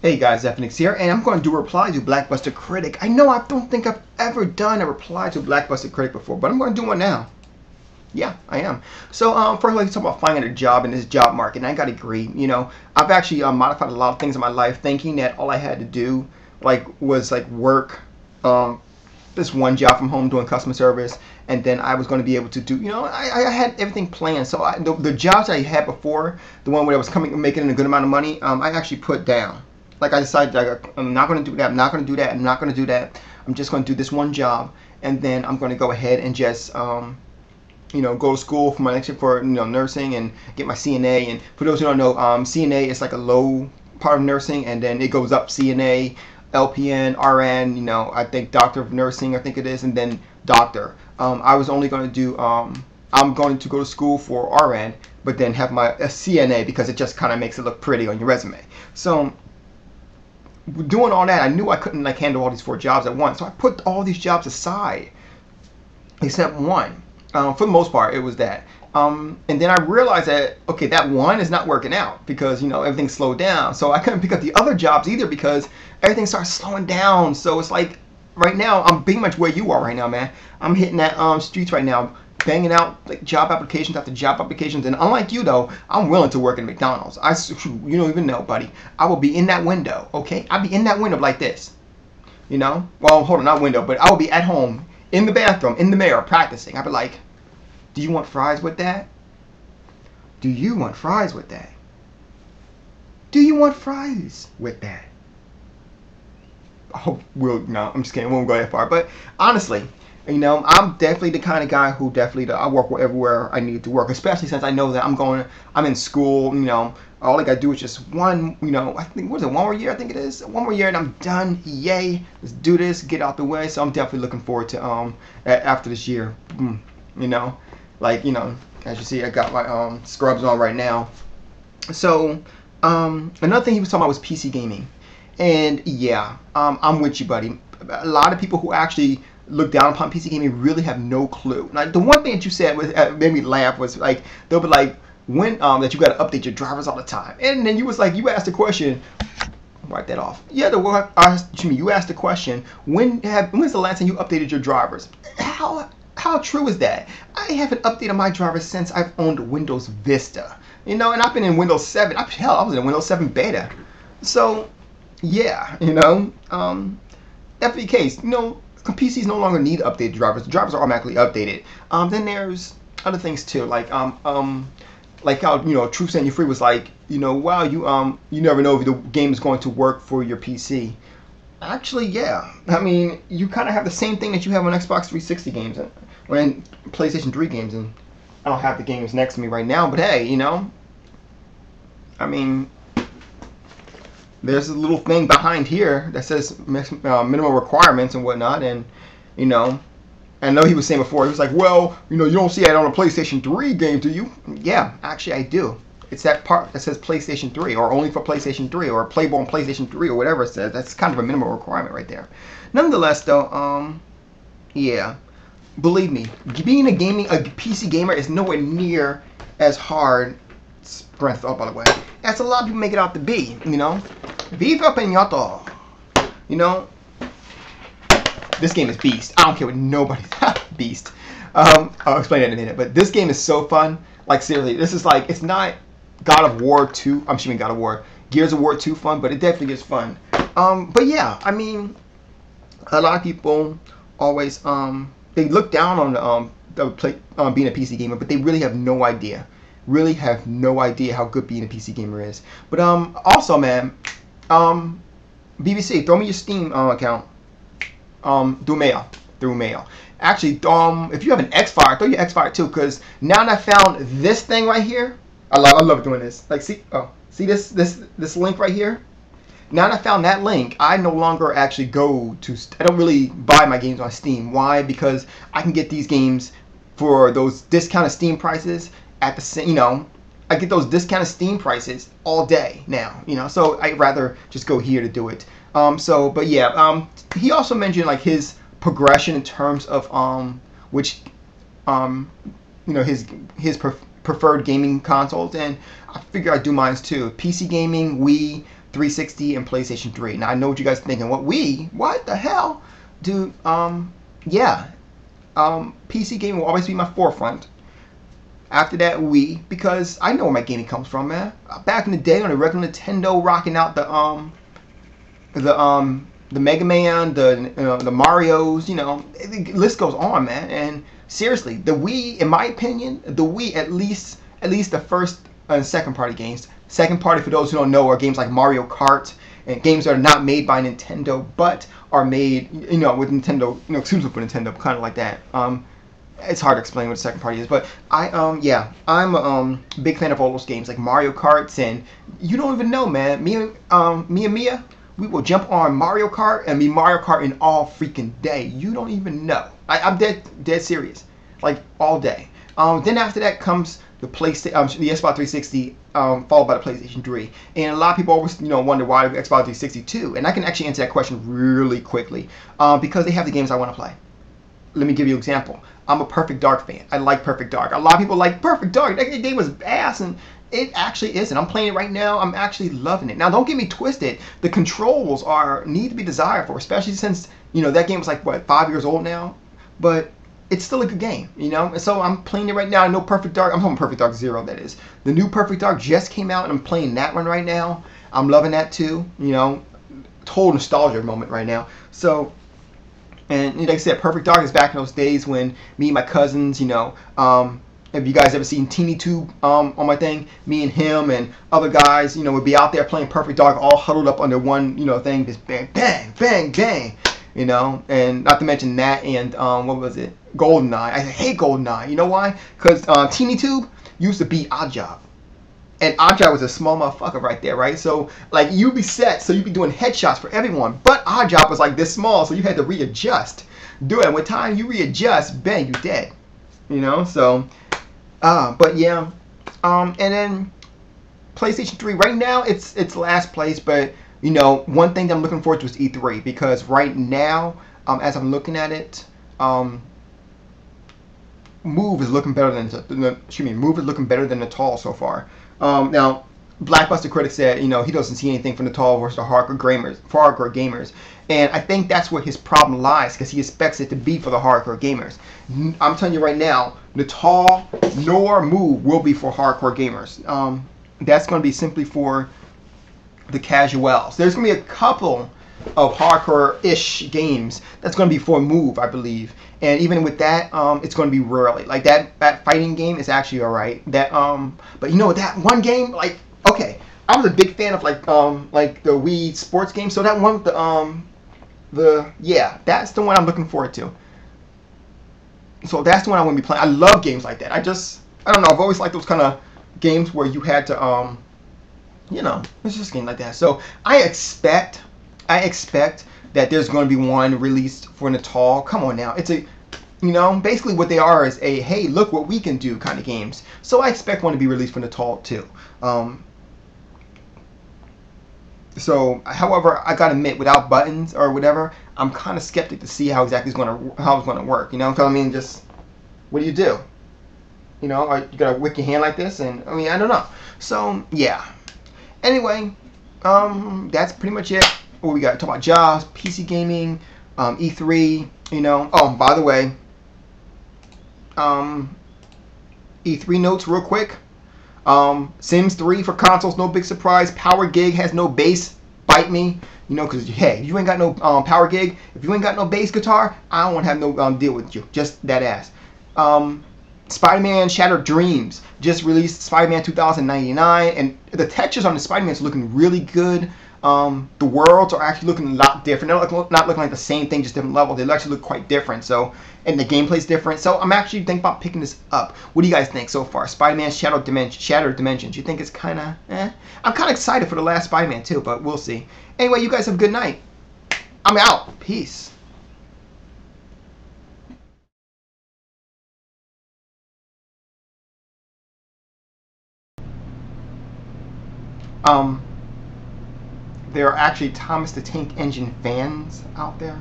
Hey guys, FNX here, and I'm going to do a reply to BlackBusterCritc. I know I don't think I've ever done a reply to BlackBusterCritc before, but I'm going to do one now. Yeah, I am. So first, let's talk about finding a job in this job market, and I got to agree. You know, I've actually modified a lot of things in my life, thinking that all I had to do was work this one job from home doing customer service, and then I was going to be able to do, I had everything planned. So the jobs I had before, the one where I was making a good amount of money, I actually put down. I decided I'm not going to do that, I'm not going to do that, I'm not going to do that. I'm just going to do this one job, and then I'm going to go ahead and just go to school for my next year for nursing and get my CNA. And for those who don't know, CNA is like a low part of nursing, and then it goes up CNA, LPN, RN, I think Doctor of Nursing, I think it is, and then Doctor. I was only going to do, I'm going to go to school for RN, but then have my CNA because it just kind of makes it look pretty on your resume. So doing all that, I knew I couldn't handle all these 4 jobs at once, so I put all these jobs aside except one. For the most part, it was that. And then I realized that, okay, that one is not working out because, everything slowed down. So I couldn't pick up the other jobs either because everything started slowing down. So it's like right now, I'm pretty much where you are right now, man. I'm hitting that streets right now, banging out job applications after job applications. And unlike you, though, I'm willing to work at McDonald's. You don't even know, buddy. I will be in that window, okay? I'll be in that window like this, Well, hold on, not window, but I will be at home in the bathroom, in the mirror, practicing. I'll be like, do you want fries with that? Do you want fries with that? Do you want fries with that? Oh, no, I'm just kidding. We won't go that far. But honestly, I'm definitely the kind of guy who I work everywhere I need to work, especially since I know that I'm in school, all I gotta do is just one, I think, what is it, 1 more year? I think it is 1 more year and I'm done. Yay, let's do this, get out the way. So I'm definitely looking forward to after this year, as you see, I got my scrubs on right now. So another thing he was talking about was PC gaming. And yeah, I'm with you, buddy. A lot of people who actually look down upon PC gaming really have no clue. Like, the one thing that you said made me laugh was they'll be like, when that you got to update your drivers all the time. And then you asked the question, wipe that off. Yeah, you asked the question, when's the last time you updated your drivers? How true is that? I haven't updated my drivers since I've owned Windows Vista. And I've been in Windows 7. Hell, I was in Windows 7 beta. So yeah, that's the case. PCs no longer need updated drivers. The drivers are automatically updated. Then there's other things too, like how Truth Setting You Free was like, wow, you never know if the game is going to work for your PC. Actually, yeah. I mean, you kind of have the same thing that you have on Xbox 360 games and PlayStation 3 games, and I don't have the games next to me right now, but hey, I mean, there's a little thing behind here that says minimum requirements and whatnot, and I know he was saying before, he was like, well, you don't see that on a PlayStation 3 game, do you? Yeah, actually I do. It's that part that says PlayStation 3, or only for PlayStation 3, or playable on PlayStation 3, or whatever it says. That's kind of a minimum requirement right there. Nonetheless, though, yeah, believe me, being a PC gamer is nowhere near as hard. Breath up, by the way. That's a lot of people make it out to be. Viva Peñato. This game is beast. I don't care what nobody beast. I'll explain that in a minute. But this game is so fun. Like, seriously, this is it's not God of War 2. I'm assuming God of War. Gears of War 2 fun, but it definitely gets fun. But yeah, I mean, a lot of people always they look down on being a PC gamer, but they really have no idea. Really have no idea how good being a PC gamer is. But also, man, BBC, throw me your Steam account. Through mail. Actually, if you have an Xfire, throw your Xfire too, because now that I found this thing right here, I love doing this. See this link right here. Now that I found that link, I no longer actually I don't really buy my games on Steam. Why? Because I can get these games for those discounted Steam prices at the same, I get those discounted Steam prices all day now, so I'd rather just go here to do it. But yeah, he also mentioned his progression in terms of his preferred gaming consoles, and I figure I'd do mine too. PC gaming, Wii, 360 and PlayStation 3. Now I know what you guys are thinking. What the hell? Dude, yeah. PC gaming will always be my forefront. After that, Wii, because I know where my gaming comes from, man. Back in the day on the regular Nintendo, rocking out the Mega Man, the Marios, you know, the list goes on, man. And seriously, the Wii, in my opinion, the Wii at least the first and second party games. Second party, for those who don't know, are games like Mario Kart and games that are not made by Nintendo but are made, you know, with Nintendo, you know, exclusive for Nintendo, kind of like that. It's hard to explain what the second party is, but I'm a big fan of all those games like Mario Karts, and you don't even know, man. Me and Mia, we will jump on Mario Kart and be Mario Karting all freaking day. You don't even know. I'm dead serious, like all day. Then after that comes the PlayStation, the Xbox 360, followed by the PlayStation 3. And a lot of people always, you know, wonder why the Xbox 360 too. And I can actually answer that question really quickly, because they have the games I want to play. Let me give you an example. I'm a Perfect Dark fan. I like Perfect Dark. A lot of people like Perfect Dark. That game was ass, and it actually isn't. I'm playing it right now. I'm actually loving it. Now, don't get me twisted. The controls need to be desired for, especially since, you know, that game was like, what, 5 years old now? But it's still a good game, you know? And so I'm playing it right now. I know Perfect Dark. I'm talking Perfect Dark Zero, that is. The new Perfect Dark just came out, and I'm playing that one right now. I'm loving that too, you know? Total nostalgia moment right now. So, and like I said, Perfect Dark is back in those days when me and my cousins, you know, have you guys ever seen Teeny Tube on my thing? Me and him and other guys, you know, would be out there playing Perfect Dark, all huddled up under one, you know, thing, just bang, bang, bang, bang, you know, and not to mention that and what was it? GoldenEye. I hate GoldenEye. You know why? Because Teeny Tube used to be Oddjob. And Oddjob was a small motherfucker right there, right? So, like, you'd be set, so you'd be doing headshots for everyone. But Oddjob was like this small, so you had to readjust. Do it. When time you readjust, bang, you're dead. You know? So, but yeah. And then PlayStation 3, right now, it's last place. But, you know, one thing that I'm looking forward to is E3. Because right now, as I'm looking at it, Move is looking better than, Move is looking better than Natal so far. Now, BlackBusterCritc said, you know, he doesn't see anything from Natal versus the hardcore gamers, and I think that's where his problem lies, because he expects it to be for the hardcore gamers. I'm telling you right now, Natal nor Move will be for hardcore gamers. That's going to be simply for the casuals. There's going to be a couple of hardcore-ish games that's going to be for Move, I believe. And even with that, it's going to be rarely. Like that fighting game is actually alright. That but you know that one game, like, okay, I was a big fan of like the Wii sports game. So that one with yeah, that's the one I'm looking forward to. So that's the one I want to be playing. I love games like that. I don't know. I've always liked those kind of games where you had to you know, it's just a game like that. So I expect that there's going to be one released for Natal. Come on now, it's a, you know, basically what they are is a, hey, look what we can do kind of games. So I expect one to be released for Natal too. So, however, I gotta admit, without buttons or whatever, I'm kind of skeptic to see how exactly it's gonna work. You know, because I mean, just what do? You know, you gotta wick your hand like this, and I mean, I don't know. So yeah. Anyway, that's pretty much it. What we got? Talk about jobs, PC gaming, E3. You know. Oh, by the way, E3 notes real quick. Sims 3 for consoles, no big surprise. Power Gig has no bass. Bite me, you know, because hey, if you ain't got no Power Gig, if you ain't got no bass guitar, I don't want to have no deal with you. Just that ass. Spider-Man Shattered Dreams just released. Spider-Man 2099, and the textures on the Spider-Man is looking really good. The worlds are actually looking a lot different. They're not looking like the same thing, just different level. They actually look quite different. So, and the gameplay's different. So I'm actually thinking about picking this up. What do you guys think so far? Spider-Man Shattered Dimensions. You think it's kind of eh? I'm kind of excited for the last Spider-Man too, but we'll see. Anyway, you guys have a good night. I'm out. Peace. There are actually Thomas the Tank Engine fans out there.